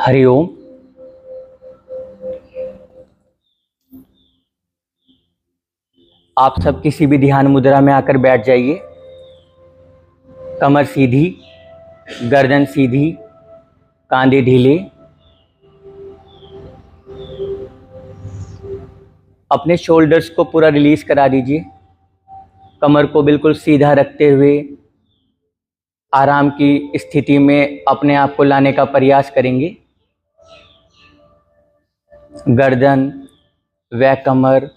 हरिओम। आप सब किसी भी ध्यान मुद्रा में आकर बैठ जाइए। कमर सीधी, गर्दन सीधी, कांधे ढीले। अपने शोल्डर्स को पूरा रिलीज करा दीजिए। कमर को बिल्कुल सीधा रखते हुए आराम की स्थिति में अपने आप को लाने का प्रयास करेंगे। गर्दन व कमर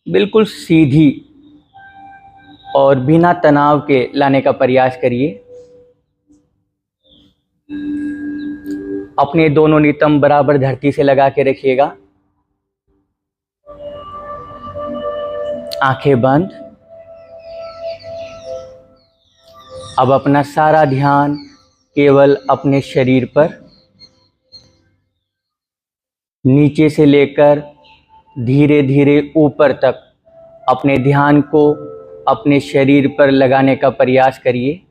बिल्कुल सीधी और बिना तनाव के लाने का प्रयास करिए। अपने दोनों नितंब बराबर धरती से लगा के रखिएगा। आंखें बंद। अब अपना सारा ध्यान केवल अपने शरीर पर, नीचे से लेकर धीरे धीरे ऊपर तक अपने ध्यान को अपने शरीर पर लगाने का प्रयास करिए।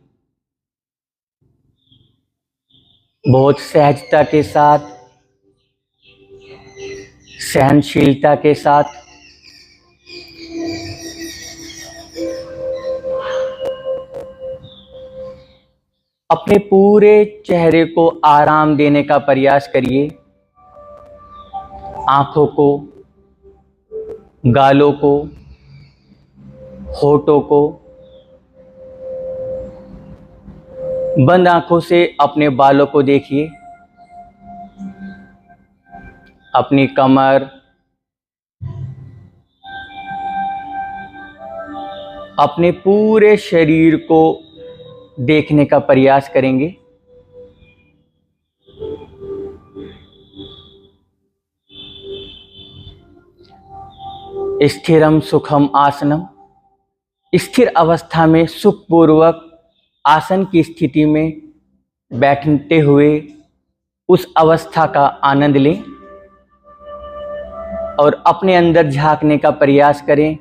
बहुत सहजता के साथ, सहनशीलता के साथ अपने पूरे चेहरे को आराम देने का प्रयास करिए। आंखों को, गालों को, होठों को। बंद आंखों से अपने बालों को देखिए। अपनी कमर, अपने पूरे शरीर को देखने का प्रयास करेंगे। स्थिरम सुखम आसनम। स्थिर अवस्था में सुखपूर्वक आसन की स्थिति में बैठते हुए उस अवस्था का आनंद लें और अपने अंदर झांकने का प्रयास करें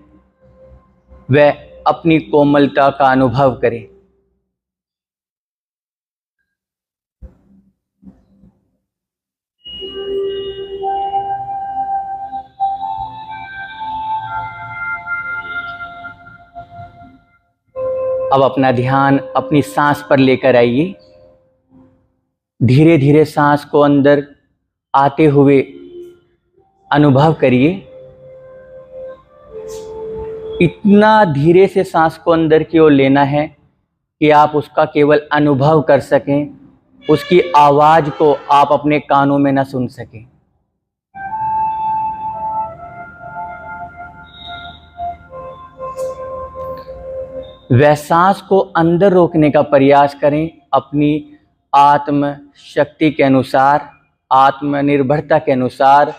व अपनी कोमलता का अनुभव करें। अब अपना ध्यान अपनी सांस पर लेकर आइए। धीरे धीरे सांस को अंदर आते हुए अनुभव करिए। इतना धीरे से सांस को अंदर की ओर लेना है कि आप उसका केवल अनुभव कर सकें, उसकी आवाज को आप अपने कानों में न सुन सकें। वह सांस को अंदर रोकने का प्रयास करें अपनी आत्म शक्ति के अनुसार, आत्मनिर्भरता के अनुसार।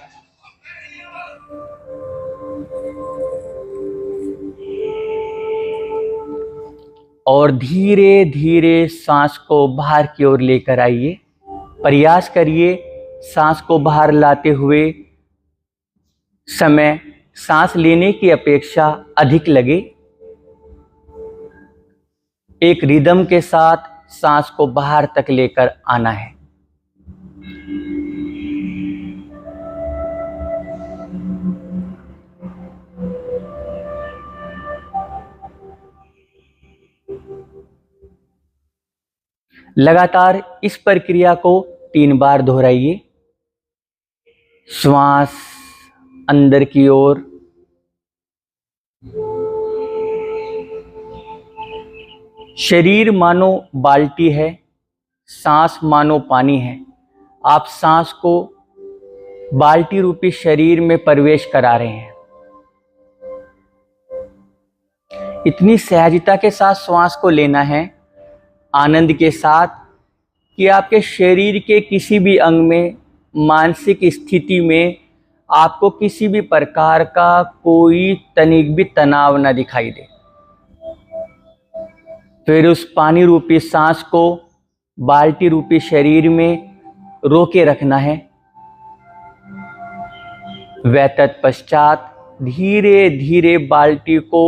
और धीरे धीरे सांस को बाहर की ओर लेकर आइए। प्रयास करिए सांस को बाहर लाते हुए समय सांस लेने की अपेक्षा अधिक लगे। एक रिदम के साथ सांस को बाहर तक लेकर आना है। लगातार इस प्रक्रिया को 3 बार दोहराइए। श्वास अंदर की ओर, शरीर मानो बाल्टी है, सांस मानो पानी है। आप सांस को बाल्टी रूपी शरीर में प्रवेश करा रहे हैं। इतनी सहजता के साथ श्वास को लेना है, आनंद के साथ, कि आपके शरीर के किसी भी अंग में, मानसिक स्थिति में आपको किसी भी प्रकार का कोई तनिक भी तनाव न दिखाई दे। फिर उस पानी रूपी सांस को बाल्टी रूपी शरीर में रोके रखना है। वह तत्पश्चात धीरे धीरे बाल्टी को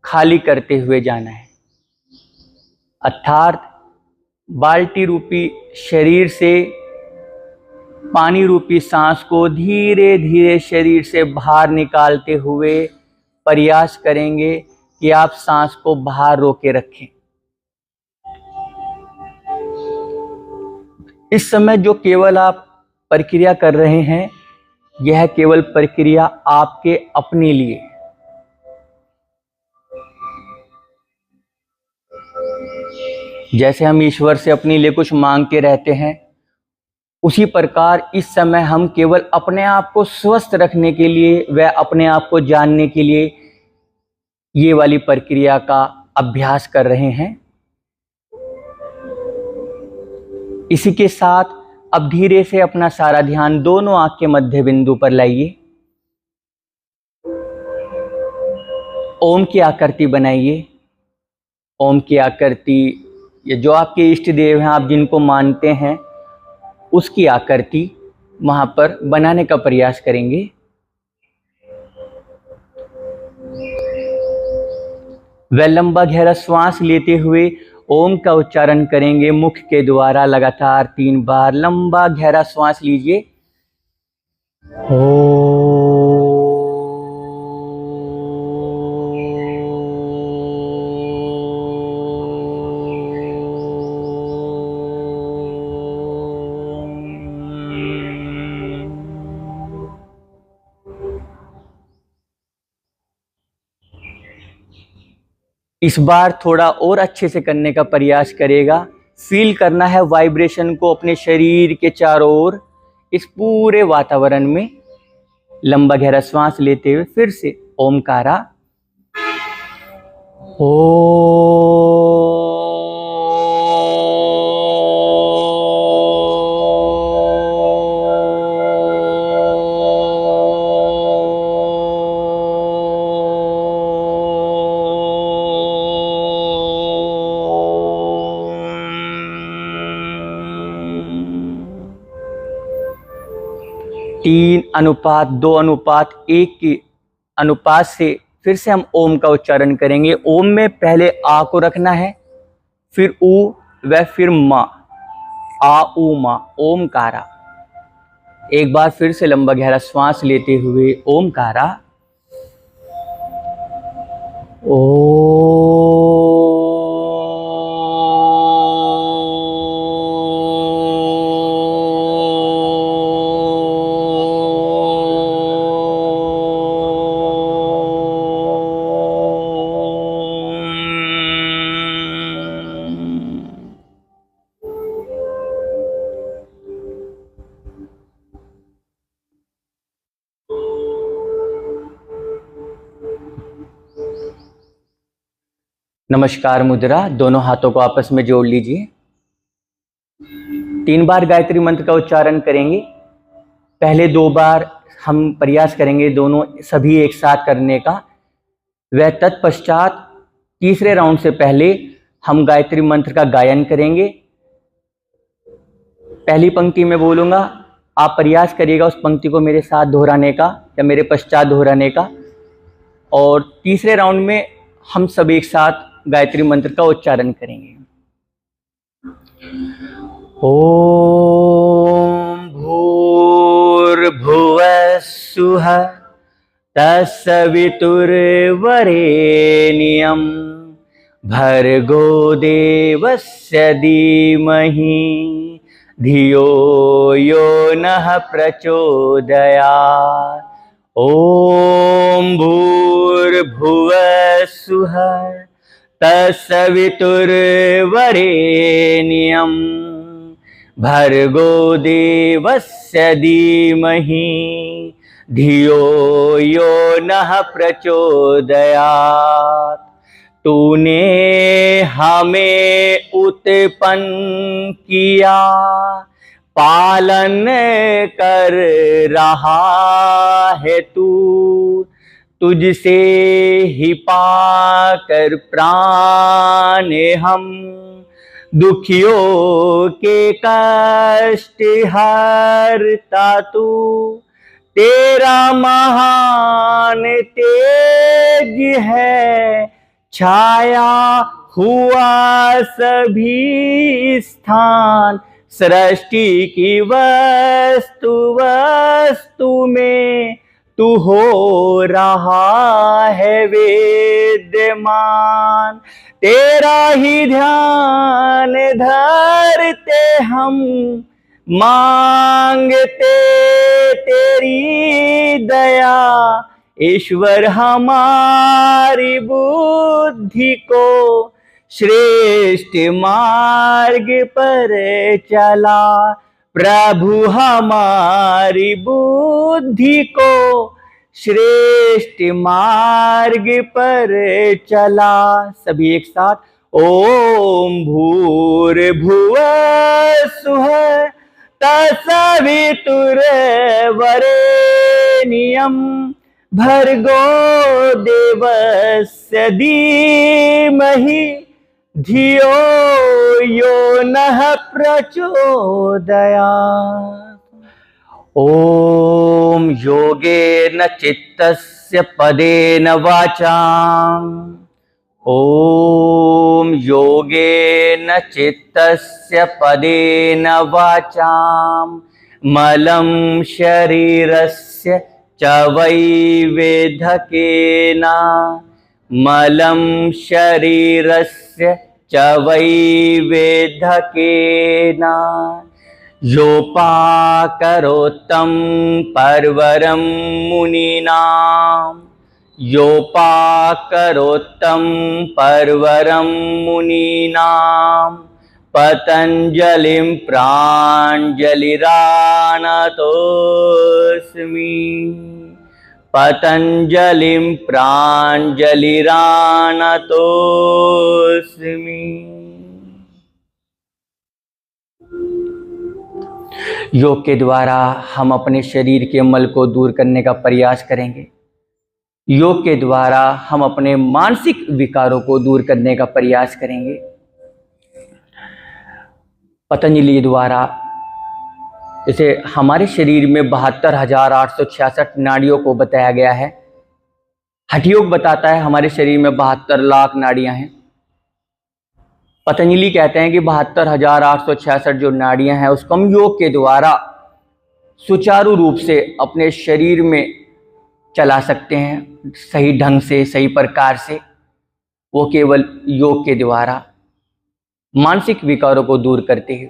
खाली करते हुए जाना है। अर्थात बाल्टी रूपी शरीर से पानी रूपी सांस को धीरे धीरे शरीर से बाहर निकालते हुए प्रयास करेंगे कि आप सांस को बाहर रोके रखें। इस समय जो केवल आप प्रक्रिया कर रहे हैं, यह केवल प्रक्रिया आपके अपने लिए। जैसे हम ईश्वर से अपने लिए कुछ मांगते रहते हैं, उसी प्रकार इस समय हम केवल अपने आप को स्वस्थ रखने के लिए व अपने आप को जानने के लिए ये वाली प्रक्रिया का अभ्यास कर रहे हैं। इसी के साथ अब धीरे से अपना सारा ध्यान दोनों आंख के मध्य बिंदु पर लाइए। ओम की आकृति बनाइए। ओम की आकृति, ये जो आपके इष्ट देव हैं, आप जिनको मानते हैं, उसकी आकृति वहां पर बनाने का प्रयास करेंगे। वह लंबा गहरा श्वास लेते हुए ओम का उच्चारण करेंगे मुख के द्वारा लगातार 3 बार। लंबा गहरा श्वास लीजिए। इस बार थोड़ा और अच्छे से करने का प्रयास करेगा। फील करना है वाइब्रेशन को अपने शरीर के चारों ओर, इस पूरे वातावरण में। लंबा गहरा श्वास लेते हुए फिर से ओमकारा। तीन अनुपात 2:1 के अनुपात से फिर से हम ओम का उच्चारण करेंगे। ओम में पहले आ को रखना है, फिर उ व फिर मा। आ उ मा, ओमकारा। एक बार फिर से लंबा गहरा श्वास लेते हुए ओमकारा। नमस्कार मुद्रा, दोनों हाथों को आपस में जोड़ लीजिए। 3 बार गायत्री मंत्र का उच्चारण करेंगे। पहले 2 बार हम प्रयास करेंगे दोनों सभी एक साथ करने का। वह तत्पश्चात तीसरे राउंड से पहले हम गायत्री मंत्र का गायन करेंगे। पहली पंक्ति में बोलूँगा, आप प्रयास करिएगा उस पंक्ति को मेरे साथ दोहराने का या मेरे पश्चात दोहराने का। और तीसरे राउंड में हम सब एक साथ गायत्री मंत्र का उच्चारण करेंगे। ओम भूर्भुवस्सुः तत्सवितुर्वरेण्यं भर्गो देवस्य धीमहि धियो यो नः प्रचोदयात्। ओम भूर्भुवस्सुः तत्सवितुर्वरेण्यं भर्गो देवस्य धीमहि धियो यो नः प्रचोदयात्। तूने हमें उत्पन्न किया, पालन कर रहा है तू, तुझसे ही पाकर प्राण हम दुखियों के कष्ट हरता तू। तेरा महान तेज है, छाया हुआ सभी स्थान, सृष्टि की वस्तु वस्तु में तू हो रहा है विद्यमान। तेरा ही ध्यान धरते हम, मांगते तेरी दया। ईश्वर हमारी बुद्धि को श्रेष्ठ मार्ग पर चला। प्रभु हमारी बुद्धि को श्रेष्ठ मार्ग पर चला। सभी एक साथ, ओम भूर्भुवस्सुः तत्सवितुर्वरेण्यं भर्गो देवस्य धीमहि धियो यो नः प्रचोदयात्। ओम योगेन चित्तस्य पदेन वाचाम्, ओम योगेन चित्तस्य पदेन वाचाम्, मलं शरीरस्य च वैवेधकेन, मलं शरीरस्य च वैवेधकेन। योपाकरोत्तं परवरं मुनीनां, योपाकरोत्तं परवरं मुनीनां। पतञ्जलिं प्राञ्जलिरानतोऽस्मि, पतञ्जलिं प्राञ्जलिरानतोऽस्मि। योग के द्वारा हम अपने शरीर के मल को दूर करने का प्रयास करेंगे। योग के द्वारा हम अपने मानसिक विकारों को दूर करने का प्रयास करेंगे। पतंजलि द्वारा जैसे हमारे शरीर में 72,866 नाड़ियों को बताया गया है। हठ योग बताता है हमारे शरीर में 72 लाख नाड़ियां हैं। पतंजलि कहते हैं कि 72,866 जो नाड़ियां हैं उसको हम योग के द्वारा सुचारू रूप से अपने शरीर में चला सकते हैं, सही ढंग से, सही प्रकार से। वो केवल योग के द्वारा मानसिक विकारों को दूर करते हुए।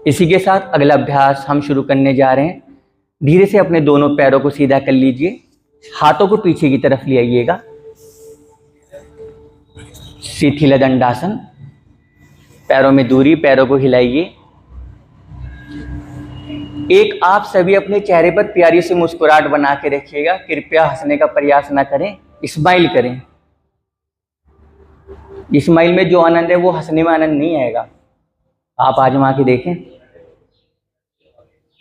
इसी के साथ अगला अभ्यास हम शुरू करने जा रहे हैं। धीरे से अपने दोनों पैरों को सीधा कर लीजिए, हाथों को पीछे की तरफ ले आइएगा। शिथिल दंडासन, पैरों में दूरी, पैरों को हिलाइए। एक आप सभी अपने चेहरे पर प्यारी सी मुस्कुराहट बना के रखिएगा। कृपया हंसने का प्रयास ना करें, स्माइल करें। स्माइल में जो आनंद है वो हंसने में आनंद नहीं आएगा। आप आजमा के देखें।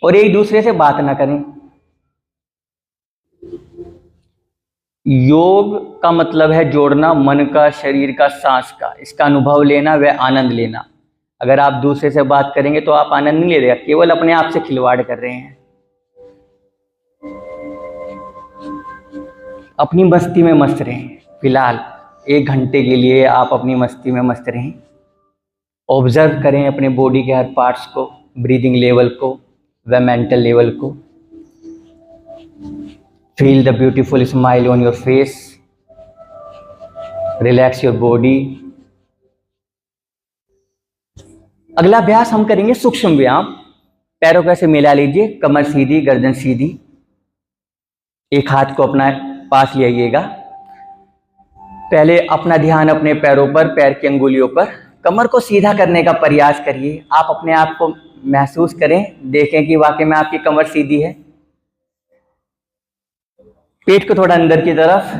और एक दूसरे से बात ना करें। योग का मतलब है जोड़ना मन का, शरीर का, सांस का, इसका अनुभव लेना व आनंद लेना। अगर आप दूसरे से बात करेंगे तो आप आनंद नहीं ले रहे, केवल अपने आप से खिलवाड़ कर रहे हैं। अपनी मस्ती में मस्त रहें। फिलहाल 1 घंटे के लिए आप अपनी मस्ती में मस्त रहें। ऑब्जर्व करें अपने बॉडी के हर पार्ट्स को, ब्रीदिंग लेवल को व मेंटल लेवल को। Feel the beautiful smile on your face. Relax your body. अगला अभ्यास हम करेंगे सूक्ष्म व्यायाम। पैरों को ऐसे मिला लीजिए, कमर सीधी, गर्दन सीधी। एक हाथ को अपना पास ले आइएगा। पहले अपना ध्यान अपने पैरों पर, पैर की अंगुलियों पर। कमर को सीधा करने का प्रयास करिए। आप अपने आप को महसूस करें, देखें कि वाकई में आपकी कमर सीधी है। पेट को थोड़ा अंदर की तरफ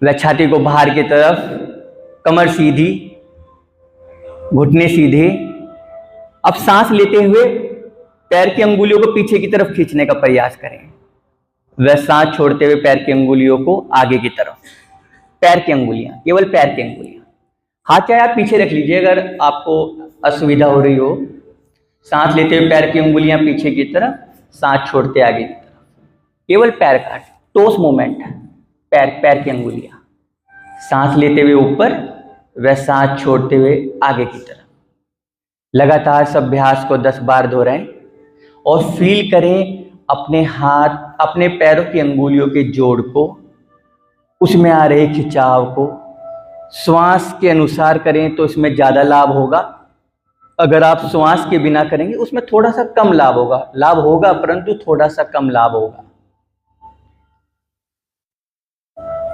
व छाती को बाहर की तरफ। कमर सीधी, घुटने सीधे। अब सांस लेते हुए पैर की अंगुलियों को पीछे की तरफ खींचने का प्रयास करें व सांस छोड़ते हुए पैर की अंगुलियों को आगे की तरफ। पैर की अंगुलियां, केवल पैर की अंगुलियां। हाथ चाहे आप पीछे रख लीजिए अगर आपको असुविधा हो रही हो। सांस लेते हुए पैर की अंगुलियां पीछे की तरफ, सांस छोड़ते आगे की तरफ। केवल पैर का टोस मूवमेंट, पैर की अंगुलियां। सांस लेते हुए ऊपर व सांस छोड़ते हुए आगे की तरफ। लगातार इस अभ्यास को 10 बार दोहराएं और फील करें अपने हाथ, अपने पैरों की अंगुलियों के जोड़ को, उसमें आ रहे खिंचाव को। श्वास के अनुसार करें तो इसमें ज़्यादा लाभ होगा। अगर आप श्वास के बिना करेंगे उसमें थोड़ा सा कम लाभ होगा परंतु थोड़ा सा कम लाभ होगा।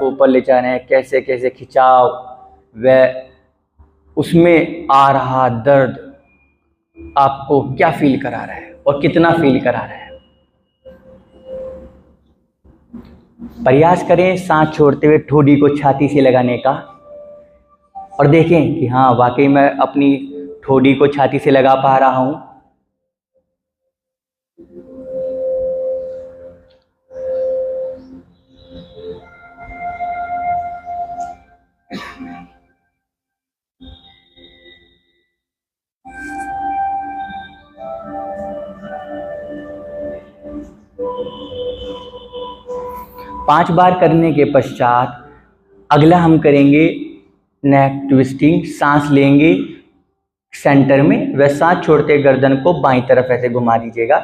ऊपर ले जा रहे हैं, कैसे कैसे खिंचाव व उसमें आ रहा दर्द आपको क्या फील करा रहा है और कितना फील करा रहा है। प्रयास करें सांस छोड़ते हुए ठोड़ी को छाती से लगाने का और देखें कि हाँ वाकई मैं अपनी ठोड़ी को छाती से लगा पा रहा हूं। पांच बार करने के पश्चात अगला हम करेंगे नेक ट्विस्टिंग। सांस लेंगे सेंटर में व सांस छोड़ते गर्दन को बाईं तरफ ऐसे घुमा दीजिएगा।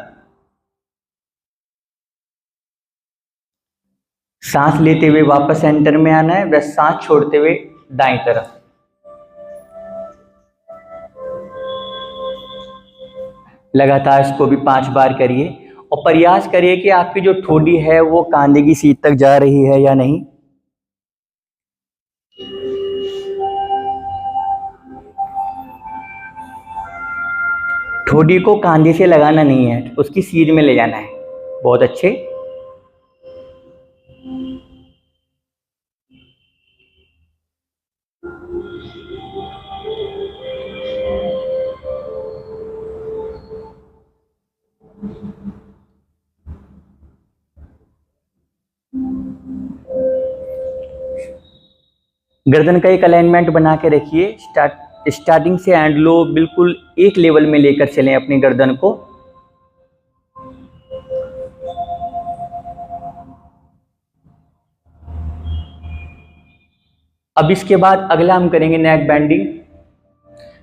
सांस लेते हुए वापस सेंटर में आना है व सांस छोड़ते हुए दाईं तरफ। लगातार इसको भी 5 बार करिए और प्रयास करिए कि आपकी जो ठोड़ी है वो कांधे की सीट तक जा रही है या नहीं। ठोड़ी को कांधे से लगाना नहीं है, उसकी सीध में ले जाना है। बहुत अच्छे। गर्दन का एक अलाइनमेंट बना के रखिए। स्टार्टिंग से एंड लो बिल्कुल एक लेवल में लेकर चलें अपनी गर्दन को। अब इसके बाद अगला हम करेंगे नेक बेंडिंग।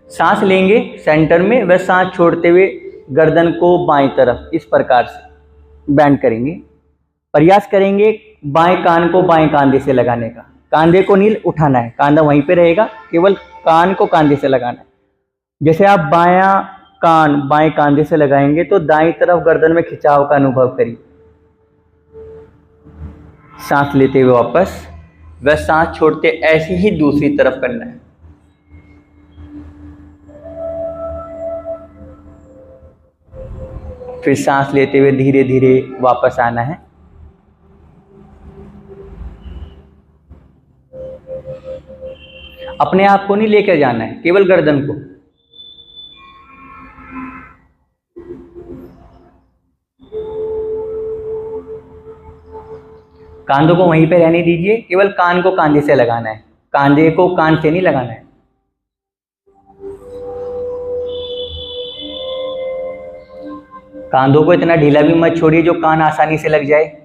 सांस लेंगे सेंटर में व सांस छोड़ते हुए गर्दन को बाईं तरफ इस प्रकार से बेंड करेंगे। प्रयास करेंगे बाएं कान को बाएं कांधे से लगाने का। कांधे को नहीं उठाना है, कांधा वहीं पे रहेगा, केवल कान को कांधे से लगाना है। जैसे आप बायां कान बाएं कांधे से लगाएंगे तो दाईं तरफ गर्दन में खिंचाव का अनुभव करिए। सांस लेते हुए वापस व सांस छोड़ते ऐसे ही दूसरी तरफ करना है। फिर सांस लेते हुए धीरे धीरे वापस आना है। अपने आप को नहीं लेकर जाना है, केवल गर्दन को। कांधों को वहीं पे रहने दीजिए, केवल कान को कांधे से लगाना है, कांधे को कान से नहीं लगाना है। कांधों को इतना ढीला भी मत छोड़िए जो कान आसानी से लग जाए।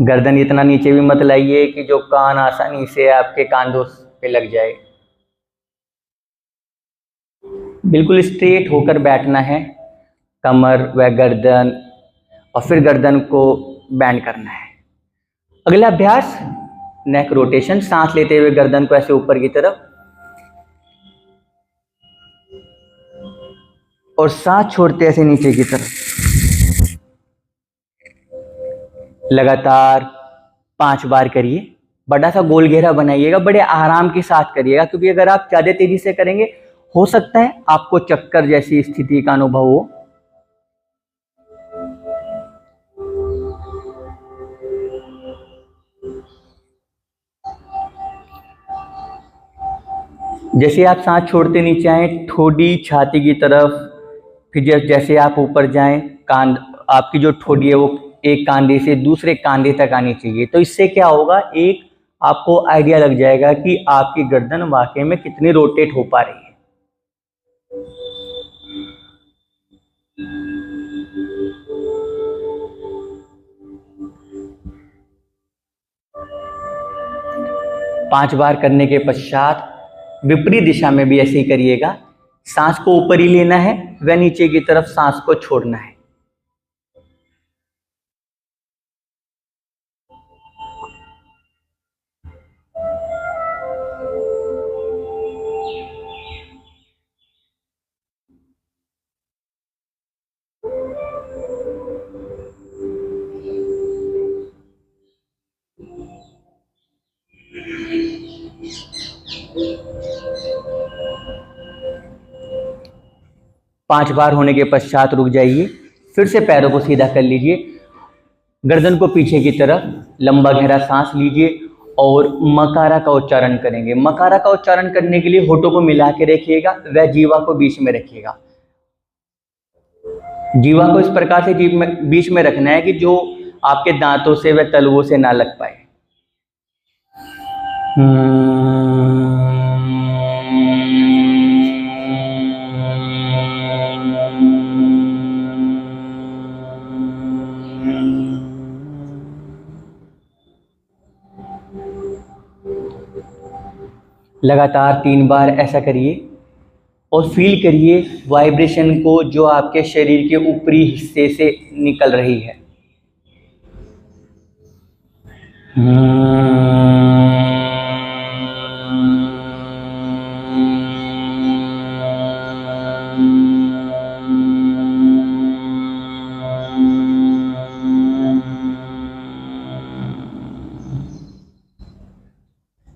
गर्दन इतना नीचे भी मत लाइए कि जो कान आसानी से आपके कांधों पे लग जाए। बिल्कुल स्ट्रेट होकर बैठना है, कमर व गर्दन, और फिर गर्दन को बैंड करना है। अगला अभ्यास नेक रोटेशन। सांस लेते हुए गर्दन को ऐसे ऊपर की तरफ और सांस छोड़ते ऐसे नीचे की तरफ। लगातार 5 बार करिए। बड़ा सा गोल घेरा बनाइएगा, बड़े आराम के साथ करिएगा, क्योंकि अगर आप ज़्यादा तेजी से करेंगे हो सकता है आपको चक्कर जैसी स्थिति का अनुभव हो। जैसे आप सांस छोड़ते नीचे आए, ठोडी छाती की तरफ, फिर जैसे आप ऊपर जाएं, आपकी जो ठोडी है वो एक कांधे से दूसरे कांधे तक आनी चाहिए। तो इससे क्या होगा, एक आपको आइडिया लग जाएगा कि आपकी गर्दन वाकई में कितनी रोटेट हो पा रही है। 5 बार करने के पश्चात विपरीत दिशा में भी ऐसे ही करिएगा। सांस को ऊपर ही लेना है व नीचे की तरफ सांस को छोड़ना है। पांच बार होने के पश्चात रुक जाइए। फिर से पैरों को सीधा कर लीजिए, गर्दन को पीछे की तरफ लंबा गहरा सांस लीजिए और मकारा का उच्चारण करेंगे। मकारा का उच्चारण करने के लिए होठों को मिला के रखिएगा व जीवा को बीच में रखिएगा। जीवा को इस प्रकार से बीच में रखना है कि जो आपके दांतों से व तलवों से ना लग पाए। लगातार 3 बार ऐसा करिए और फील करिए वाइब्रेशन को जो आपके शरीर के ऊपरी हिस्से से निकल रही है।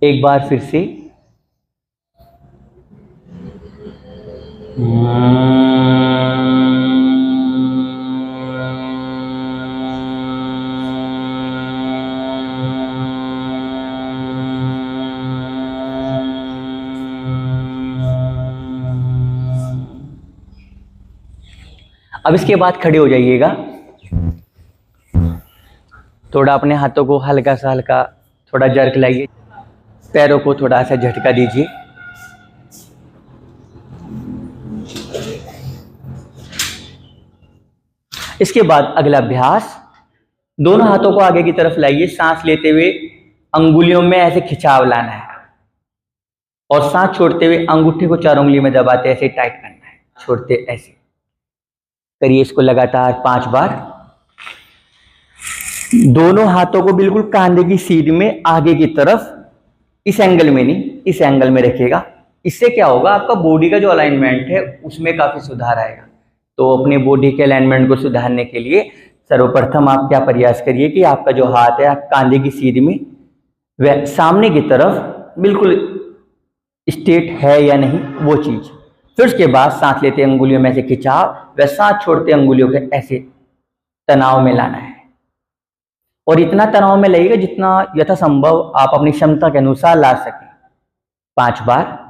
एक बार फिर से अब इसके बाद खड़े हो जाइएगा। थोड़ा अपने हाथों को हल्का सा थोड़ा जर्क लाइए, पैरों को थोड़ा सा झटका दीजिए। इसके बाद अगला अभ्यास, दोनों हाथों को आगे की तरफ लाइए। सांस लेते हुए अंगुलियों में ऐसे खिंचाव लाना है और सांस छोड़ते हुए अंगूठे को 4 उंगली में दबाते ऐसे टाइट करना है, छोड़ते ऐसे करिए। इसको लगातार 5 बार। दोनों हाथों को बिल्कुल कांधे की सीध में आगे की तरफ, इस एंगल में नहीं, इस एंगल में रखिएगा। इससे क्या होगा, आपका बॉडी का जो अलाइनमेंट है उसमें काफी सुधार आएगा। तो अपने बॉडी के अलाइनमेंट को सुधारने के लिए सर्वप्रथम आप क्या प्रयास करिए कि आपका जो हाथ है आप कांधे की सीध में व सामने की तरफ बिल्कुल स्ट्रेट है या नहीं वो चीज। फिर उसके बाद सांस लेते अंगुलियों में ऐसे खिंचाव व सांस छोड़ते अंगुलियों के ऐसे तनाव में लाना है और इतना तनाव में लगेगा जितना यथासंभव आप अपनी क्षमता के अनुसार ला सकें। 5 बार।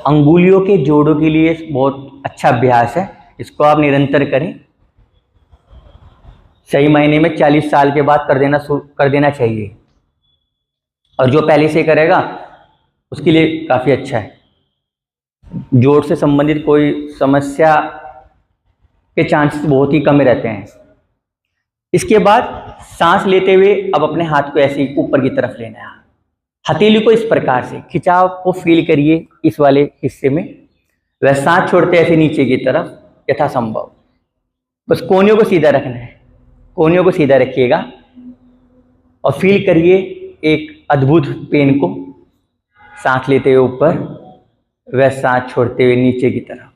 अंगुलियों के जोड़ों के लिए बहुत अच्छा अभ्यास है, इसको आप निरंतर करें। सही मायने में 40 साल के बाद कर देना चाहिए और जो पहले से करेगा उसके लिए काफी अच्छा है। जोड़ से संबंधित कोई समस्या के चांसेस बहुत ही कम रहते हैं। इसके बाद सांस लेते हुए अब अपने हाथ को ऐसे ऊपर की तरफ लेना है। हथेली को इस प्रकार से खिंचाव को फील करिए इस वाले हिस्से में, वह सांस छोड़ते ऐसे नीचे की तरफ यथासंभव। बस कोहनियों को सीधा रखना है, कोहनियों को सीधा रखिएगा और फील करिए एक अद्भुत पेन को। सांस लेते हुए ऊपर वह सांस छोड़ते हुए नीचे की तरफ।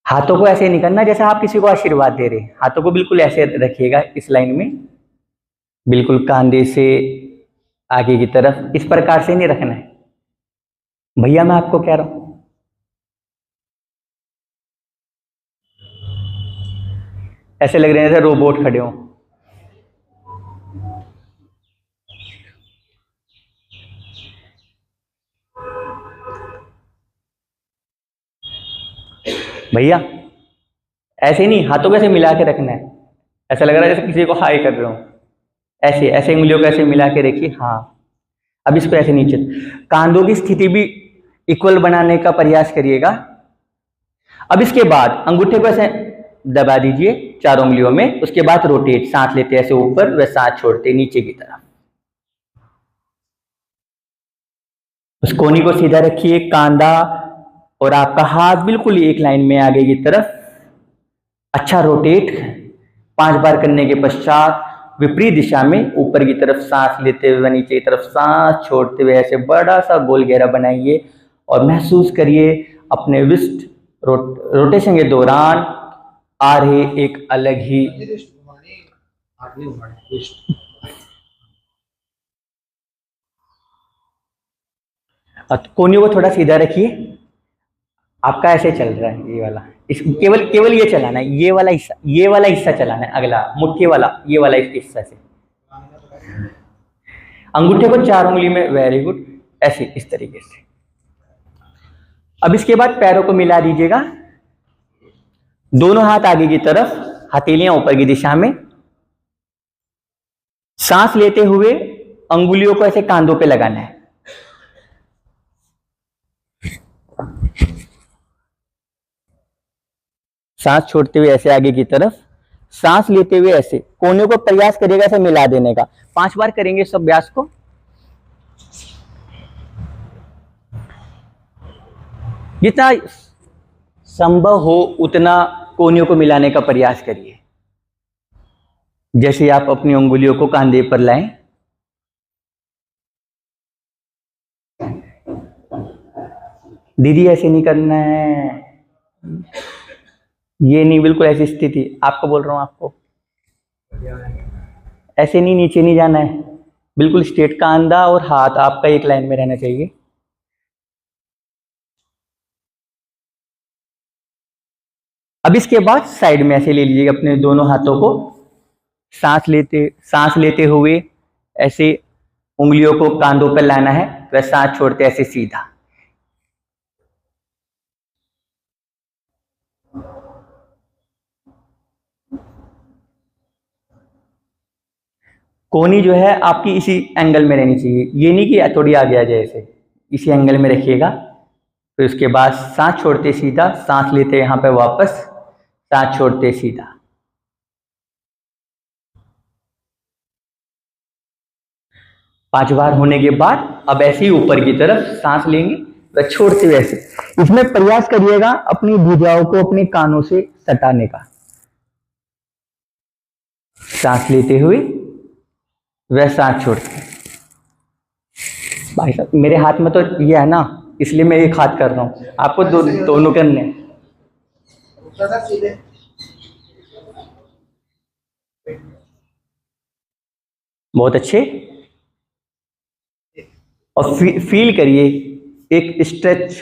हाथों को ऐसे नहीं करना जैसे आप किसी को आशीर्वाद दे रहे हैं। हाथों को बिल्कुल ऐसे रखिएगा इस लाइन में, बिल्कुल कंधे से आगे की तरफ, इस प्रकार से नहीं रखना है भैया, मैं आपको कह रहा हूं। ऐसे लग रहे हैं जैसे रोबोट खड़े हों। भैया ऐसे नहीं, हाथों को ऐसे मिला के रखना है। ऐसा लग रहा है जैसे किसी को हाई कर रहे हो। ऐसे ऐसे उंगलियों को ऐसे मिला के रखिए। हाँ, अब इसको ऐसे नीचे, कांधों की स्थिति भी इक्वल बनाने का प्रयास करिएगा। अब इसके बाद अंगूठे को ऐसे दबा दीजिए 4 उंगलियों में। उसके बाद रोटेट, सांस लेते ऐसे ऊपर व सांस छोड़ते नीचे की तरफ। उस कोहनी को सीधा रखिए, कांधा और आपका हाथ बिल्कुल एक लाइन में आगे की तरफ। अच्छा रोटेट 5 बार करने के पश्चात विपरीत दिशा में ऊपर की तरफ सांस लेते हुए नीचे की तरफ सांस छोड़ते हुए ऐसे बड़ा सा गोल घेरा बनाइए और महसूस करिए अपने विस्ट रोटेशन के दौरान आ रहे एक अलग ही कोहनियों को थोड़ा सीधा रखिए। आपका ऐसे चल रहा है ये वाला, इस केवल ये चलाना है, ये वाला हिस्सा चलाना है, अगला मुट्ठी वाला ये वाला हिस्सा से। अंगूठे को 4 उंगली में, वेरी गुड, ऐसे इस तरीके से। अब इसके बाद पैरों को मिला दीजिएगा, दोनों हाथ आगे की तरफ, हथेलियां ऊपर की दिशा में। सांस लेते हुए अंगुलियों को ऐसे कांधों पे लगाना है। सांस छोड़ते हुए ऐसे आगे की तरफ, सांस लेते हुए ऐसे कोने को प्रयास करिएगा ऐसे मिला देने का। 5 बार करेंगे सब अभ्यास को। जितना संभव हो उतना कोनियों को मिलाने का प्रयास करिए। जैसे आप अपनी उंगलियों को कांधे पर लाएं, दीदी ऐसे नहीं करना है, ये नहीं, बिल्कुल ऐसी स्थिति आपको बोल रहा हूं, आपको ऐसे नहीं, नीचे नहीं जाना है, बिल्कुल स्ट्रेट, कांधा और हाथ आपका एक लाइन में रहना चाहिए। अब इसके बाद साइड में ऐसे ले लीजिएगा अपने दोनों हाथों को, सांस लेते हुए ऐसे उंगलियों को कांधों पर लाना है, वह सांस छोड़ते ऐसे सीधा। कोहनी जो है आपकी इसी एंगल में रहनी चाहिए, ये नहीं कि थोड़ी आगे आ जाए, ऐसे इसी एंगल में रखिएगा। फिर उसके बाद सांस छोड़ते सीधा, सांस लेते यहां पे वापस, सांस छोड़ते सीधा। पांच बार होने के बाद अब ऐसे ही ऊपर की तरफ सांस लेंगे व छोड़ते हुए ऐसे। इसमें प्रयास करिएगा अपनी भुजाओं को अपने कानों से सटाने का। सांस लेते हुए वह सांस छोड़ते। भाई साहब मेरे हाथ में तो ये है ना, इसलिए मैं एक हाथ कर रहा हूं, आपको दोनों करने। बहुत अच्छे। और फील करिए एक स्ट्रेच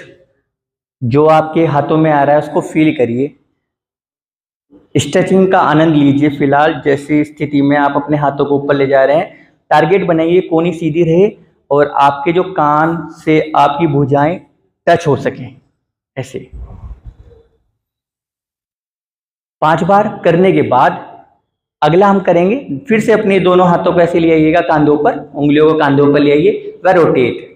जो आपके हाथों में आ रहा है, उसको फील करिए, स्ट्रेचिंग का आनंद लीजिए। फिलहाल जैसी स्थिति में आप अपने हाथों को ऊपर ले जा रहे हैं, टारगेट बनाइए कोहनी सीधी रहे और आपके जो कान से आपकी भुजाएं टच हो सकें, ऐसे। 5 बार करने के बाद अगला हम करेंगे, फिर से अपने दोनों हाथों को ऐसे ले आइएगा कांधों पर, उंगलियों को कांधों पर ले आइए व रोटेट।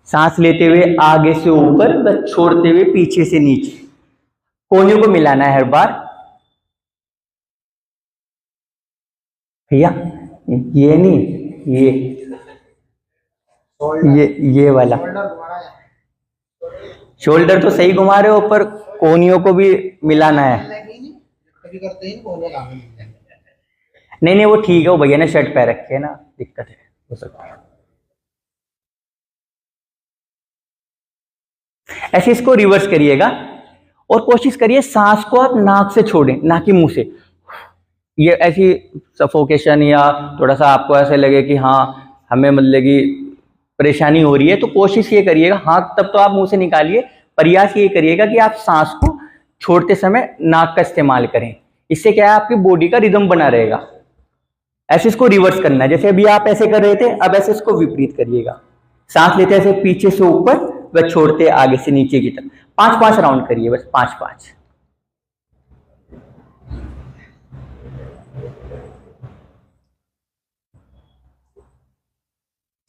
सांस लेते हुए आगे से ऊपर व छोड़ते हुए पीछे से नीचे। कोहनियों को मिलाना है हर बार। भैया ये नहीं, ये वाला शोल्डर तो सही घुमा रहे हो, पर कोहनियों को भी मिलाना है। नहीं वो ठीक है, वो भैया ने शर्ट पहन रखे है ना, दिक्कत है, हो सकता है। ऐसे इसको रिवर्स करिएगा और कोशिश करिए सांस को आप नाक से छोड़ें, ना कि मुंह से। ये ऐसी सफोकेशन या थोड़ा सा आपको ऐसे लगे कि हाँ हमें मतलब कि परेशानी हो रही है, तो कोशिश ये करिएगा, हाँ तब तो आप मुंह से निकालिए, प्रयास ये करिएगा कि आप सांस को छोड़ते समय नाक का इस्तेमाल करें। इससे क्या है, आपकी बॉडी का रिदम बना रहेगा। ऐसे इसको रिवर्स करना है, जैसे अभी आप ऐसे कर रहे थे, अब ऐसे इसको विपरीत करिएगा। सांस लेते ऐसे पीछे से ऊपर व छोड़ते आगे से नीचे की तरफ। 5-5 राउंड करिए, बस 5-5।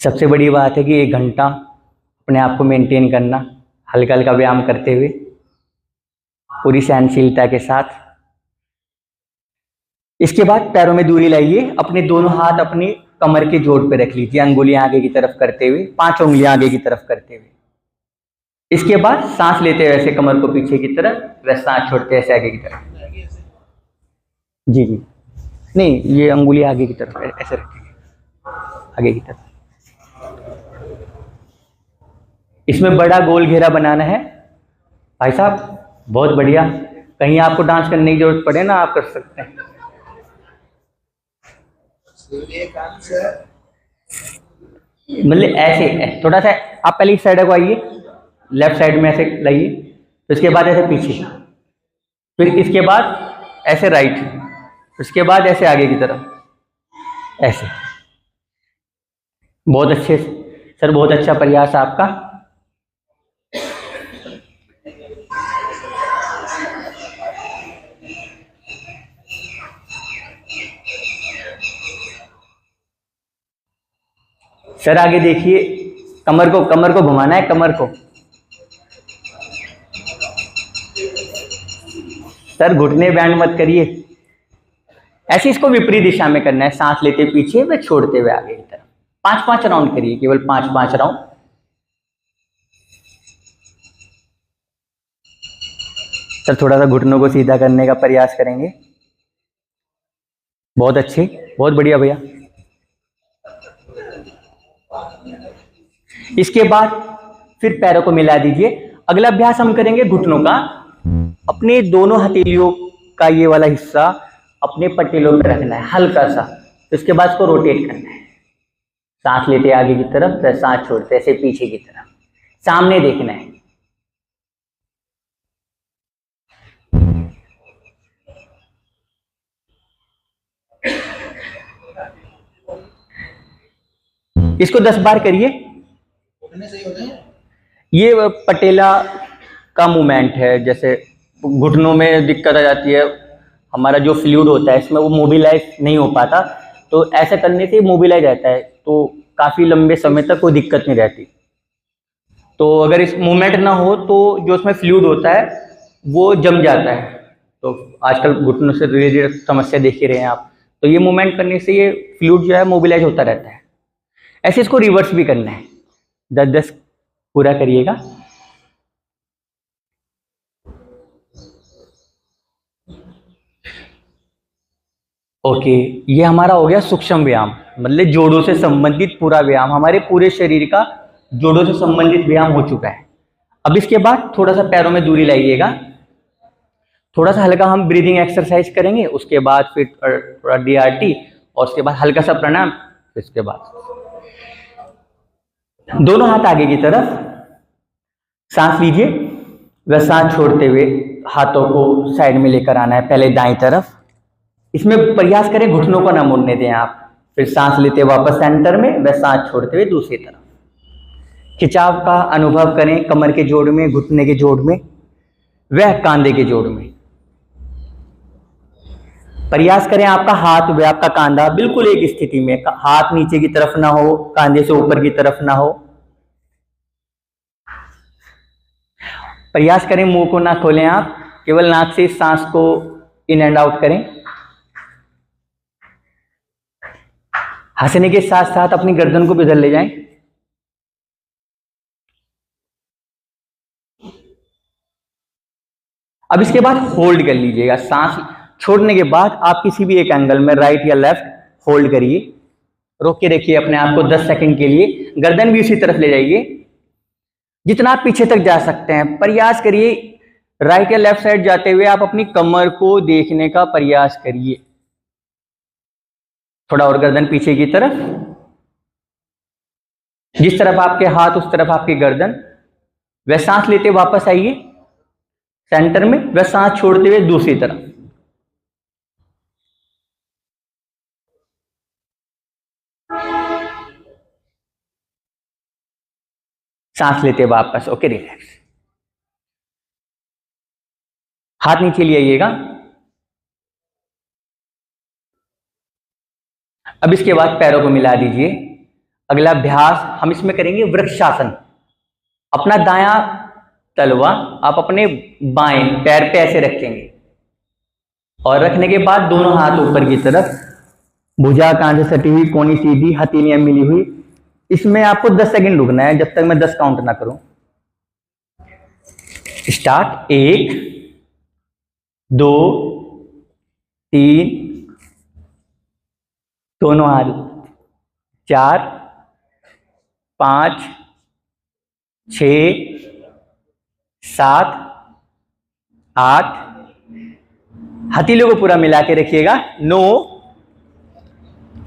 सबसे बड़ी बात है कि 1 घंटा अपने आप को मेंटेन करना, हल्का हल्का व्यायाम करते हुए पूरी सहनशीलता के साथ। इसके बाद पैरों में दूरी लाइए, अपने दोनों हाथ अपनी कमर के जोड़ पे रख लीजिए, अंगुलियां आगे की तरफ करते हुए, 5 उंगलियां आगे की तरफ करते हुए। इसके बाद सांस लेते हुए ऐसे कमर को पीछे की तरफ, वह सांस छोड़ते ऐसे आगे की तरफ। जी जी, नहीं ये अंगुली आगे की तरफ ऐसे रखेंगे, आगे की तरफ। इसमें बड़ा गोल घेरा बनाना है। भाई साहब बहुत बढ़िया, कहीं आपको डांस करने की जरूरत पड़े ना, आप कर सकते हैं। मतलब ऐसे थोड़ा सा आप पहले इस साइड को आइए, लेफ्ट साइड में ऐसे लाइए, तो इसके बाद ऐसे पीछे, फिर इसके बाद ऐसे राइट, उसके बाद ऐसे आगे की तरफ, ऐसे। बहुत अच्छे सर, बहुत अच्छा प्रयास आपका। सर आगे देखिए, कमर को घुमाना है, कमर को। सर घुटने बैंड मत करिए, ऐसे इसको विपरीत दिशा में करना है, सांस लेते पीछे व छोड़ते हुए आगे की तरफ। 5-5 राउंड करिए, केवल 5-5 राउंड। सर थोड़ा सा घुटनों को सीधा करने का प्रयास करेंगे। बहुत अच्छे, बहुत बढ़िया भैया। इसके बाद फिर पैरों को मिला दीजिए। अगला अभ्यास हम करेंगे घुटनों का। अपने दोनों हथेलियों का ये वाला हिस्सा अपने पटेलों पर रखना है हल्का सा, तो इसके बाद इसको रोटेट करना है। सांस लेते आगे की तरफ, फिर सांस छोड़ते ऐसे पीछे की तरफ, सामने देखना है। इसको 10 बार करिए। ये पटेला का मूवमेंट है, जैसे घुटनों में दिक्कत आ जाती है, हमारा जो फ्लूइड होता है इसमें वो मोबिलाइज नहीं हो पाता, तो ऐसा करने से मोबिलाइज रहता है, तो काफ़ी लंबे समय तक कोई दिक्कत नहीं रहती। तो अगर इस मूवमेंट ना हो तो जो उसमें फ्लूइड होता है वो जम जाता है, तो आजकल घुटनों से रिलेटेड समस्या देख ही रहे हैं आप। तो ये मूवमेंट करने से ये फ्लूइड जो है मोबिलाइज होता रहता है। ऐसे इसको रिवर्स भी करना है, 10-10 पूरा करिएगा। ओके, ये हमारा हो गया सूक्ष्म व्यायाम, मतलब जोड़ों से संबंधित पूरा व्यायाम, हमारे पूरे शरीर का जोड़ों से संबंधित व्यायाम हो चुका है। अब इसके बाद थोड़ा सा पैरों में दूरी लाइएगा, थोड़ा सा हल्का हम ब्रीदिंग एक्सरसाइज करेंगे, उसके बाद फिर थोड़ा डीआरटी, और उसके बाद हल्का सा प्राणायाम। इसके बाद दोनों हाथ आगे की तरफ, सांस लीजिए, वह सांस छोड़ते हुए हाथों को साइड में लेकर आना है, पहले दाएं तरफ। इसमें प्रयास करें घुटनों को ना मुड़ने दें आप, फिर सांस लेते वापस सेंटर में, वह सांस छोड़ते हुए दूसरी तरफ। खिंचाव का अनुभव करें कमर के जोड़ में, घुटने के जोड़ में, वह कांधे के जोड़ में। प्रयास करें आपका हाथ व आपका कांधा बिल्कुल एक स्थिति में, हाथ नीचे की तरफ ना हो, कांधे से ऊपर की तरफ ना हो। प्रयास करें मुंह को ना खोलें आप, केवल नाक से सांस को इन एंड आउट करें। हंसने के साथ साथ अपनी गर्दन को भी इधर ले जाएं। अब इसके बाद होल्ड कर लीजिएगा, सांस छोड़ने के बाद आप किसी भी एक एंगल में राइट या लेफ्ट होल्ड करिए, रोक के रखिए अपने आप को 10 सेकंड के लिए। गर्दन भी उसी तरफ ले जाइए, जितना आप पीछे तक जा सकते हैं। प्रयास करिए राइट या लेफ्ट साइड जाते हुए आप अपनी कमर को देखने का प्रयास करिए। थोड़ा और गर्दन पीछे की तरफ, जिस तरफ आपके हाथ उस तरफ आपकी गर्दन। वह सांस लेते वापस आइए सेंटर में, वह सांस छोड़ते हुए दूसरी तरफ। सांस लेते वापस, ओके रिलैक्स। हाथ नीचे ले आइएगा। अब इसके बाद पैरों को मिला दीजिए। अगला अभ्यास हम इसमें करेंगे वृक्षासन। अपना दायां तलवा आप अपने बाएं पैर पे ऐसे रखेंगे और रखने के बाद दोनों हाथ ऊपर की तरफ, भुजा कांध से सटी हुई, कोनी सीधी, हथेलियां मिली हुई। इसमें आपको 10 सेकंड रुकना है जब तक मैं 10 काउंट ना करूं। स्टार्ट। 1 2 3, दोनों हाथ, 4 5 6 7 8, हथेलियों को पूरा मिला के रखिएगा। 9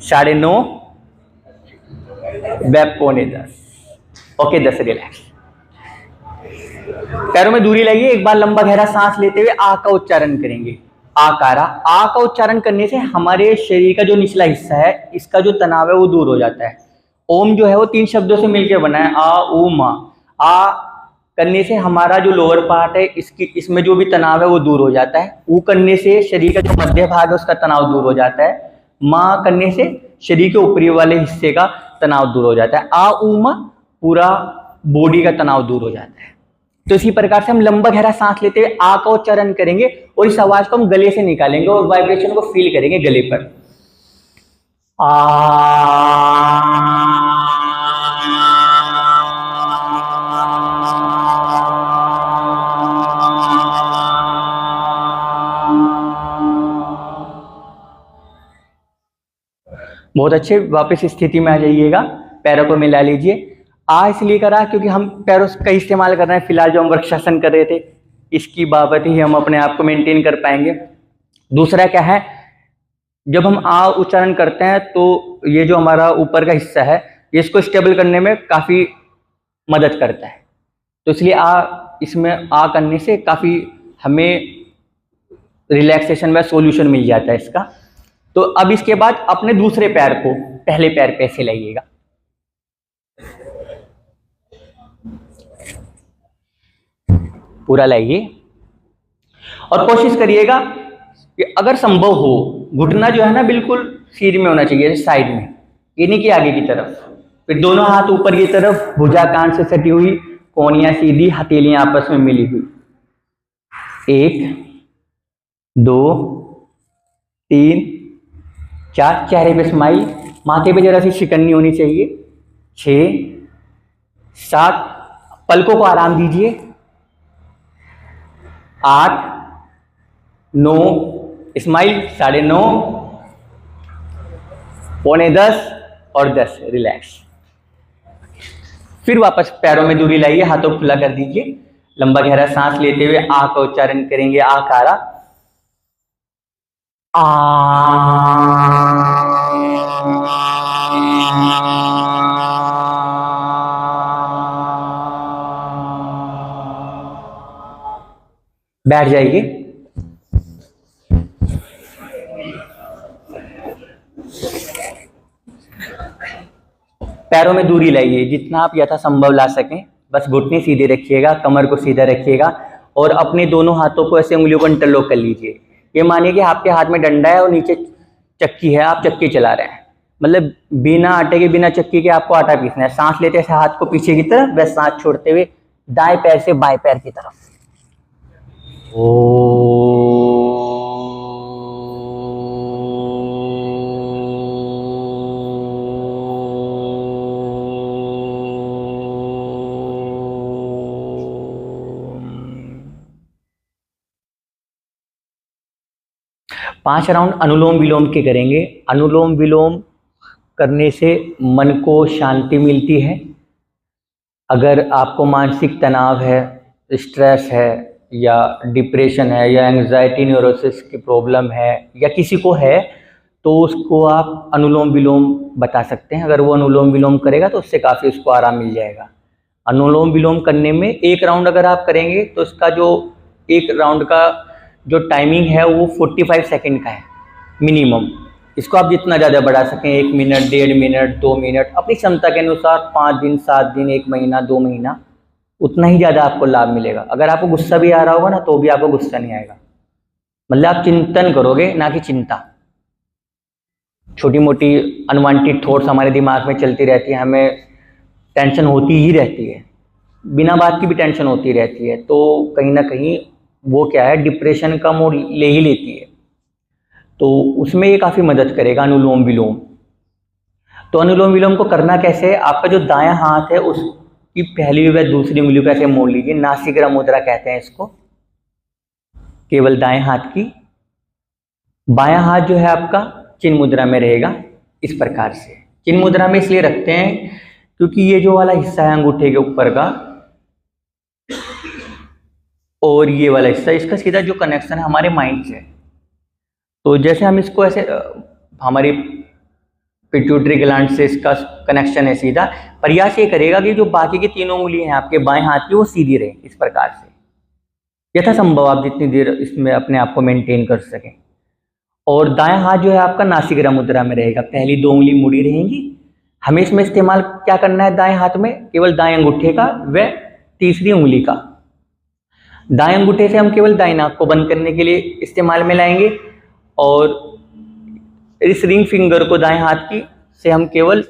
9:30, बैक पौने 10। Okay, 10 relax. पैरों में दूरी लाइए। एक बार लंबा गहरा सांस लेते हुए आ का उच्चारण करेंगे। आकारा। आ का उच्चारण करने से हमारे शरीर का जो निचला हिस्सा है, इसका जो तनाव है वो दूर हो जाता है। ओम जो है वो 3 शब्दों से मिलकर बना है, आ ऊ मा। आ करने से हमारा जो लोअर पार्ट है इसमें जो भी तनाव है वो दूर हो जाता है। ऊ करने से शरीर का जो मध्य भाग है उसका तनाव दूर हो जाता है। माँ करने से शरीर के ऊपरी वाले हिस्से का तनाव दूर हो जाता है। आ ऊ मा पूरा बॉडी का तनाव दूर हो जाता है। तो इसी प्रकार से हम लंबा गहरा सांस लेते हुए आ का उच्चारण करेंगे और इस आवाज को हम गले से निकालेंगे और वाइब्रेशन को फील करेंगे गले पर। बहुत अच्छे, वापस स्थिति में आ जाइएगा। पैरों को मिला लीजिए। आ इसलिए करा क्योंकि हम पैरों का इस्तेमाल कर रहे हैं। फिलहाल जो हम वृक्षासन कर रहे थे, इसकी बाबत ही हम अपने आप को मेंटेन कर पाएंगे। दूसरा क्या है, जब हम आ उच्चारण करते हैं तो ये जो हमारा ऊपर का हिस्सा है, ये इसको स्टेबल करने में काफ़ी मदद करता है। तो इसलिए इसमें आ करने से काफ़ी हमें रिलैक्सेशन व सॉल्यूशन मिल जाता है इसका। तो अब इसके बाद अपने दूसरे पैर को पहले पैर पे ऐसे लाइएगा। पूरा लाइए और कोशिश करिएगा कि अगर संभव हो, घुटना जो है ना बिल्कुल सीध में होना चाहिए, साइड में, ये नहीं कि आगे की तरफ। फिर दोनों हाथ ऊपर की तरफ, भुजा कान से सटी हुई, कोनियां सीधी, हथेलियां आपस में मिली हुई। 1 2 3 4, चेहरे पे स्माइल, माथे पे जरा सी शिकन्नी होनी चाहिए। 6 7, पलकों को आराम दीजिए। 8 9, स्माइल, 9:30, पौने 10 और 10, रिलैक्स। फिर वापस पैरों में दूरी लाइए, हाथों को खुला कर दीजिए। लंबा गहरा सांस लेते हुए आ का उच्चारण करेंगे। आकारा। बैठ जाइए। पैरों में दूरी लाइए जितना आप यथासंभव ला सकें। बस घुटने सीधे रखिएगा, कमर को सीधा रखिएगा और अपने दोनों हाथों को ऐसे उंगलियों को इंटरलॉक कर लीजिए। ये मानिए कि आपके हाथ में डंडा है और नीचे चक्की है, आप चक्की चला रहे हैं। मतलब बिना आटे के, बिना चक्की के आपको आटा पीसना है। सांस लेते हैं हाथ को पीछे की तरफ, बस सांस छोड़ते हुए दाएं पैर से बाएं पैर की तरफ। पांच राउंड अनुलोम विलोम के करेंगे। अनुलोम विलोम करने से मन को शांति मिलती है। अगर आपको मानसिक तनाव है, स्ट्रेस है या डिप्रेशन है या एंग्जाइटी न्यूरोसिस की प्रॉब्लम है या किसी को है, तो उसको आप अनुलोम विलोम बता सकते हैं। अगर वो अनुलोम विलोम करेगा तो उससे काफ़ी उसको आराम मिल जाएगा। अनुलोम विलोम करने में 1 राउंड अगर आप करेंगे तो इसका जो 1 राउंड का जो टाइमिंग है वो 45 सेकंड का है मिनिमम। इसको आप जितना ज़्यादा बढ़ा सकें, 1 मिनट, 1.5 मिनट, 2 मिनट, अपनी क्षमता के अनुसार 5 दिन, 7 दिन, 1 महीना, 2 महीना, उतना ही ज़्यादा आपको लाभ मिलेगा। अगर आपको गुस्सा भी आ रहा होगा ना तो भी आपको गुस्सा नहीं आएगा। मतलब आप चिंतन करोगे, ना कि चिंता। छोटी मोटी अनवांटेड थॉट्स हमारे दिमाग में चलती रहती है, हमें टेंशन होती ही रहती है। बिना बात की भी टेंशन होती रहती है, तो कहीं ना कहीं वो क्या है, डिप्रेशन का मोड़ ले ही लेती है। तो उसमें ये काफ़ी मदद करेगा अनुलोम विलोम। तो अनुलोम विलोम को करना कैसे है, आपका जो दायां हाथ है उसकी पहली व दूसरी उंगली को ऐसे मोड़ लीजिए, नासिका मुद्रा कहते हैं इसको, केवल दाएं हाथ की। बायां हाथ जो है आपका चिन्ह मुद्रा में रहेगा इस प्रकार से। चिन्ह मुद्रा में इसलिए रखते हैं क्योंकि ये जो वाला हिस्सा है अंगूठे के ऊपर का और ये वाला हिस्सा, इसका सीधा जो कनेक्शन है हमारे माइंड से। तो जैसे हम इसको ऐसे हमारी पिट्यूटरी ग्लैंड से इसका कनेक्शन है सीधा, प्रयास ये करेगा कि जो बाकी की तीनों उंगलियां हैं आपके बाएं हाथ की वो सीधी रहे इस प्रकार से। यथासंभव आप जितनी देर इसमें अपने आप को मेंटेन कर सकें। और दायां हाथ जो है आपका नासिका मुद्रा में रहेगा, पहली दो उंगली मुड़ी रहेंगी। हमें इसमें इस्तेमाल क्या करना है दाएं हाथ में, केवल दाएं अंगूठे का व तीसरी उंगली का। दाएं अंगूठे से हम केवल दाएं नाक को बंद करने के लिए इस्तेमाल में लाएंगे और इस रिंग फिंगर को दाएं हाथ की से हम केवल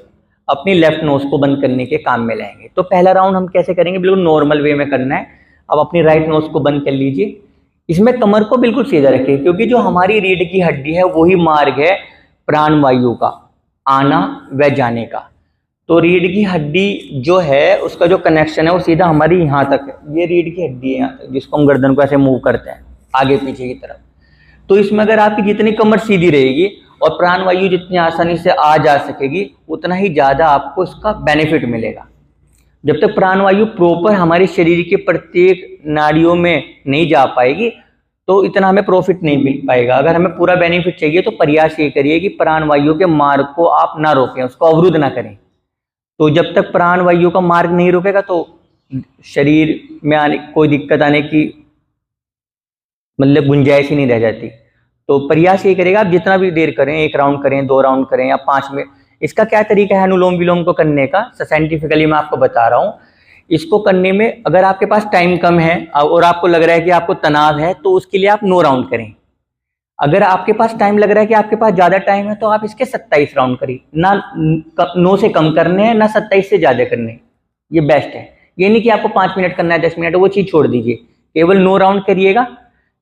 अपनी लेफ्ट नोज को बंद करने के काम में लाएंगे। तो पहला राउंड हम कैसे करेंगे, बिल्कुल नॉर्मल वे में करना है। अब अपनी राइट नोज को बंद कर लीजिए। इसमें कमर को बिल्कुल सीधा रखिए क्योंकि जो हमारी रीढ़ की हड्डी है वही मार्ग है प्राण वायु का आना व जाने का। तो रीढ़ की हड्डी जो है उसका जो कनेक्शन है वो सीधा हमारी यहाँ तक है। ये रीढ़ की हड्डी है यहाँ तक, जिसको हम गर्दन को ऐसे मूव करते हैं आगे पीछे की तरफ। तो इसमें अगर आपकी जितनी कमर सीधी रहेगी और प्राण वायु जितनी आसानी से आ जा सकेगी उतना ही ज़्यादा आपको इसका बेनिफिट मिलेगा। जब तक प्राण वायु प्रॉपर हमारे शरीर के प्रत्येक नाड़ियों में नहीं जा पाएगी तो इतना हमें प्रॉफिट नहीं मिल पाएगा। अगर हमें पूरा बेनिफिट चाहिए तो प्रयास ये करिए कि प्राण वायु के मार्ग को आप ना रोकें, उसको अवरुद्ध ना करें। तो जब तक प्राण वायु का मार्ग नहीं रोकेगा तो शरीर में आने कोई दिक्कत आने की मतलब गुंजाइश ही नहीं रह जाती। तो प्रयास ये करेगा आप जितना भी देर करें, 1 राउंड करें, 2 राउंड करें या 5 मिनट। इसका क्या तरीका है अनुलोम विलोम को करने का, साइंटिफिकली मैं आपको बता रहा हूँ। इसको करने में अगर आपके पास टाइम कम है और आपको लग रहा है कि आपको तनाव है तो उसके लिए आप 9 राउंड करें। अगर आपके पास टाइम लग रहा है कि आपके पास ज़्यादा टाइम है तो आप इसके 27 राउंड करिए। ना 9 से कम करने हैं ना 27 से ज़्यादा करने हैं, ये बेस्ट है। ये नहीं कि आपको 5 मिनट करना है, 10 मिनट, वो चीज़ छोड़ दीजिए। केवल 9 राउंड करिएगा।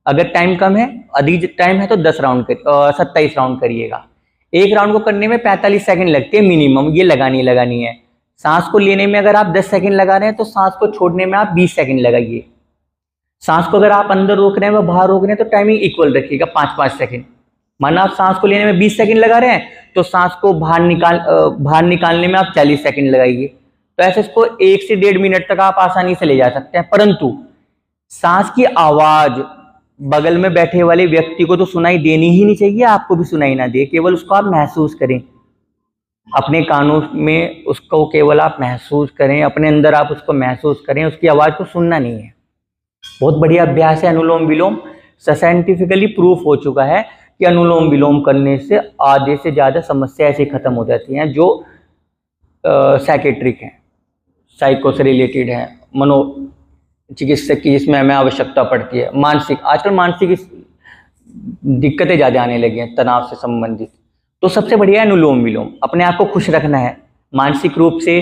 अगर टाइम कम है, अधिक टाइम है तो 10 राउंड 27 राउंड करिएगा। एक राउंड को करने में 45 सेकंड लगते हैं मिनिमम, ये लगानी है। सांस को लेने में अगर आप 10 सेकंड लगा रहे हैं तो सांस को छोड़ने में आप 20 सेकंड लगाइए। सांस को अगर आप अंदर रोक रहे हैं व बाहर रोक रहे हैं तो टाइमिंग इक्वल रखिएगा, 5-5 सेकंड। माना आप सांस को लेने में 20 सेकंड लगा रहे हैं तो सांस को बाहर निकालने में आप 40 सेकंड लगाइए। तो ऐसे इसको 1 से 1.5 मिनट तक आप आसानी से ले जा सकते हैं। परंतु सांस की आवाज बगल में बैठे वाले व्यक्ति को तो सुनाई देनी ही नहीं चाहिए, आपको भी सुनाई ना दे। केवल उसको आप महसूस करें, अपने कानों में उसको केवल आप महसूस करें, अपने अंदर आप उसको महसूस करें, उसकी आवाज को सुनना नहीं है। बहुत बढ़िया अभ्यास है अनुलोम विलोम। साइंटिफिकली प्रूफ हो चुका है कि अनुलोम विलोम करने से आधे से ज़्यादा समस्या ऐसे खत्म हो जाती हैं जो साइकेट्रिक हैं, साइको से रिलेटेड है, मनो चिकित्सक की जिसमें हमें आवश्यकता पड़ती है। मानसिक, आजकल मानसिक दिक्कतें ज़्यादा आने लगी हैं तनाव से संबंधित। तो सबसे बढ़िया है अनुलोम विलोम। अपने आप को खुश रखना है मानसिक रूप से,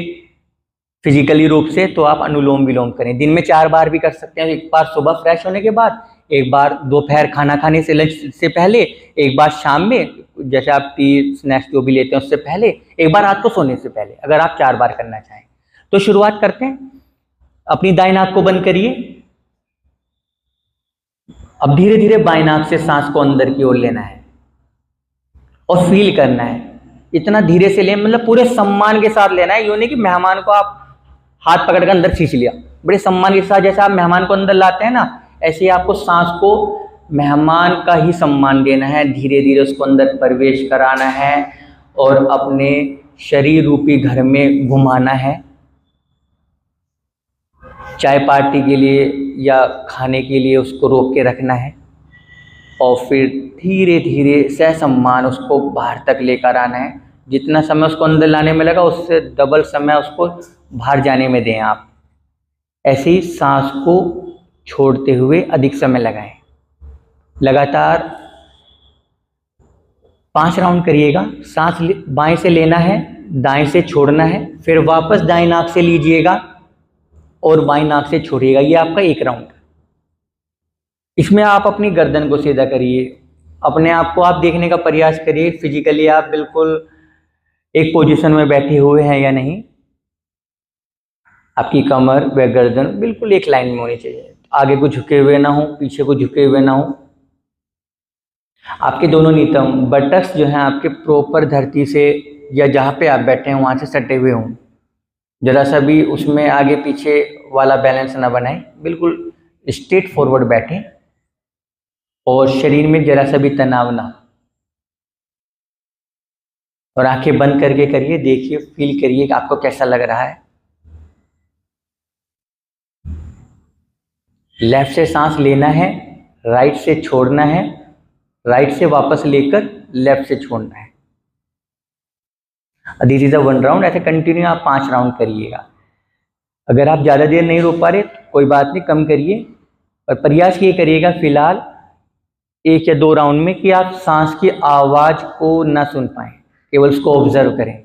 फिजिकली रूप से, तो आप अनुलोम विलोम करें। दिन में 4 बार भी कर सकते हैं। एक बार सुबह फ्रेश होने के बाद, एक बार दोपहर खाना खाने से, लंच से पहले, एक बार शाम में जैसे आप टी स्नैक्स जो भी लेते हैं उससे पहले, एक बार रात को सोने से पहले, अगर आप 4 बार करना चाहें। तो शुरुआत करते हैं। अपनी दाएं नाक को बंद करिए। अब धीरे धीरे बाएं नाक से सांस को अंदर की ओर लेना है और फील करना है। इतना धीरे से लें, मतलब पूरे सम्मान के साथ लेना है। यूं नहीं कि मेहमान को आप हाथ पकड़ कर अंदर खींच लिया, बड़े सम्मान के साथ। जैसे आप मेहमान को अंदर लाते हैं ना, ऐसे ही आपको सांस को मेहमान का ही सम्मान देना है। धीरे धीरे उसको अंदर प्रवेश कराना है और अपने शरीर रूपी घर में घुमाना है। चाय पार्टी के लिए या खाने के लिए उसको रोक के रखना है और फिर धीरे धीरे ससम्मान उसको बाहर तक लेकर आना है। जितना समय उसको अंदर लाने में लगा उससे डबल समय उसको बाहर जाने में दें आप। ऐसे ही सांस को छोड़ते हुए अधिक समय लगाएं। लगातार 5 राउंड करिएगा। सांस बाएं से लेना है, दाएं से छोड़ना है, फिर वापस दाएं नाक से लीजिएगा और बाईं नाक से छोड़िएगा। ये आपका एक राउंड। इसमें आप अपनी गर्दन को सीधा करिए, अपने आप को आप देखने का प्रयास करिए फिजिकली आप बिल्कुल एक पोजीशन में बैठे हुए हैं या नहीं। आपकी कमर व गर्दन बिल्कुल एक लाइन में होनी चाहिए, आगे को झुके हुए ना हो, पीछे को झुके हुए ना हो। आपके दोनों नितंब बटक्स जो हैं आपके प्रॉपर धरती से या जहाँ पे आप बैठे हैं वहाँ से सटे हुए हों। जरा सा भी उसमें आगे पीछे वाला बैलेंस ना बनाए, बिल्कुल स्ट्रेट फॉरवर्ड बैठें और शरीर में जरा सा भी तनाव ना हो। और आंखें बंद करके करिए, देखिए, फील करिए कि आपको कैसा लग रहा है। लेफ्ट से सांस लेना है, राइट से छोड़ना है, राइट से वापस लेकर लेफ्ट से छोड़ना है। This is a 1 round. ऐसे कंटिन्यू आप 5 राउंड करिएगा। अगर आप ज़्यादा देर नहीं रोक पा रहे तो कोई बात नहीं, कम करिए, और प्रयास ये करिएगा फिलहाल 1 या 2 राउंड में कि आप सांस की आवाज़ को ना सुन पाएं, केवल उसको ऑब्जर्व करें।